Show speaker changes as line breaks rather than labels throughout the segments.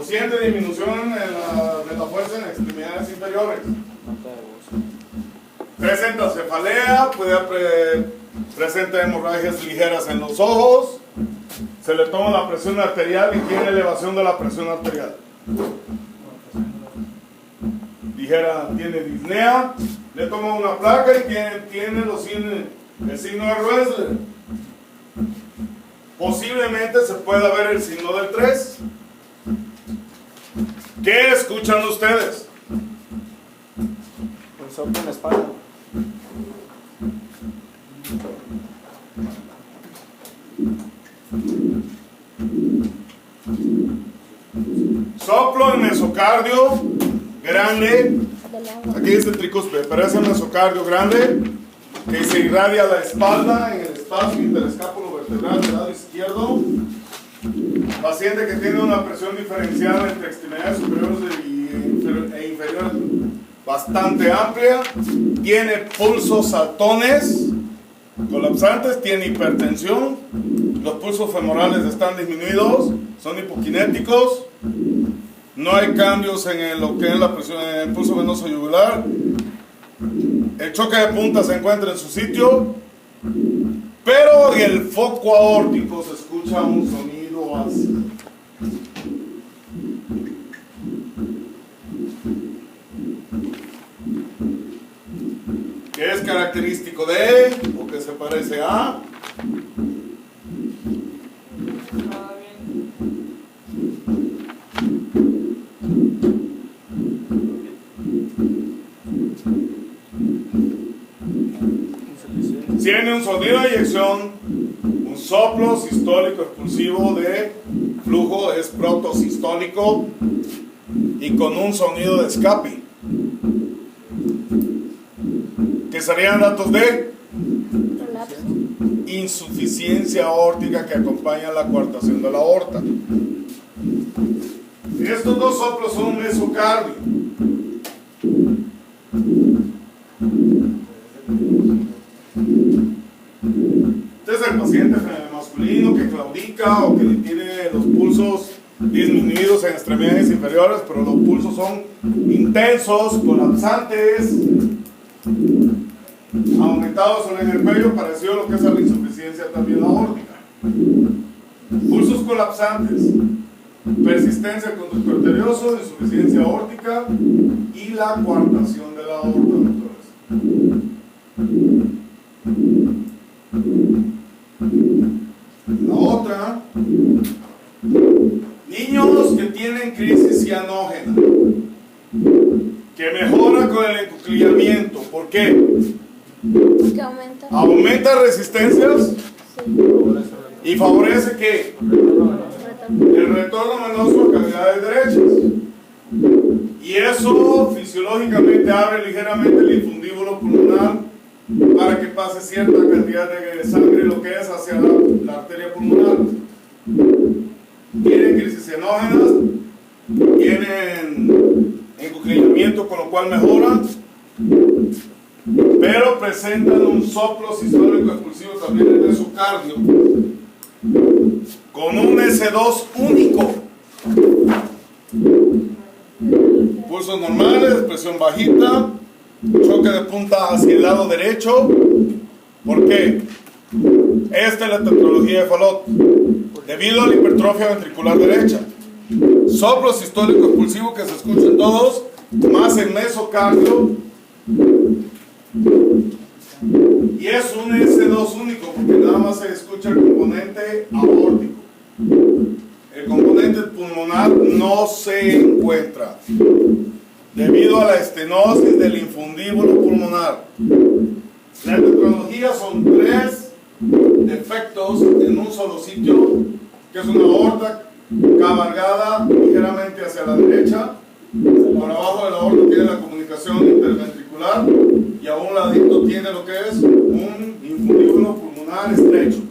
Cociente de disminución de la fuerza en extremidades inferiores. Presenta cefalea, presenta hemorragias ligeras en los ojos. Se le toma la presión arterial y tiene elevación de la presión arterial. Ligera, tiene disnea. Le toma una placa y tiene el signo de Roesler. Posiblemente se pueda ver el signo del 3. ¿Qué escuchan ustedes?
Un soplo en la espalda.
Soplo en mesocardio grande. Aquí dice tricúspide, pero es el mesocardio grande que se irradia a la espalda en el espacio interescápulo vertebral del lado izquierdo. Paciente que tiene una presión diferencial entre extremidades superiores e inferiores bastante amplia, tiene pulsos saltones, colapsantes, tiene hipertensión, los pulsos femorales están disminuidos, son hipokinéticos, no hay cambios en lo que es la presión, en el pulso venoso yugular, el choque de punta se encuentra en su sitio, pero en el foco aórtico se escucha un sonido así. Que es característico de, o que se parece a. Tiene un sonido de eyección, un soplo sistólico expulsivo de flujo, es protosistólico y con un sonido de escape. ¿Qué serían datos de? Insuficiencia aórtica que acompaña la coartación de la aorta. Estos dos soplos son un mesocardio. Este es el paciente masculino que claudica o que tiene los pulsos disminuidos en extremidades inferiores, pero los pulsos son intensos, colapsantes, aumentados en el cuello, parecido a lo que es la insuficiencia también aórtica. Pulsos colapsantes, persistencia del conducto arterioso, insuficiencia aórtica y la coartación de la aorta, doctores. La otra, niños que tienen crisis cianógena, que mejora con el encuclillamiento. ¿Por qué?
Porque
aumenta resistencias y favorece ¿qué? El retorno venoso a cavidades derechas. Y eso fisiológicamente abre ligeramente el infundíbulo pulmonar para que pase cierta cantidad de sangre, lo que es hacia la arteria pulmonar. Tienen crisis cianógenas, tienen encuclillamiento, con lo cual mejoran, pero presentan un soplo sistólico expulsivo también en el mesocardio, con un S2 único. Pulsos normales, presión bajita, choque de punta hacia el lado derecho. ¿Por qué? Esta es la tetralogía de Fallot, debido a la hipertrofia ventricular derecha. Soplo sistólico expulsivo que se escuchan todos, más el mesocardio. Y es un S2 único, porque nada más se escucha el componente aórtico. El componente pulmonar no se encuentra, debido a la estenosis del infundíbulo pulmonar. La tetralogía son 3 defectos en un solo sitio, que es una aorta cabalgada ligeramente hacia la derecha. Por abajo de la aorta tiene la comunicación interventricular y a un ladito tiene lo que es un infundíbulo pulmonar estrecho.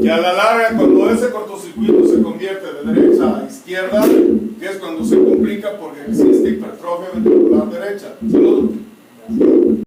Y a la larga, cuando ese cortocircuito se convierte de derecha a izquierda, que es cuando se complica porque existe hipertrofia ventricular derecha, se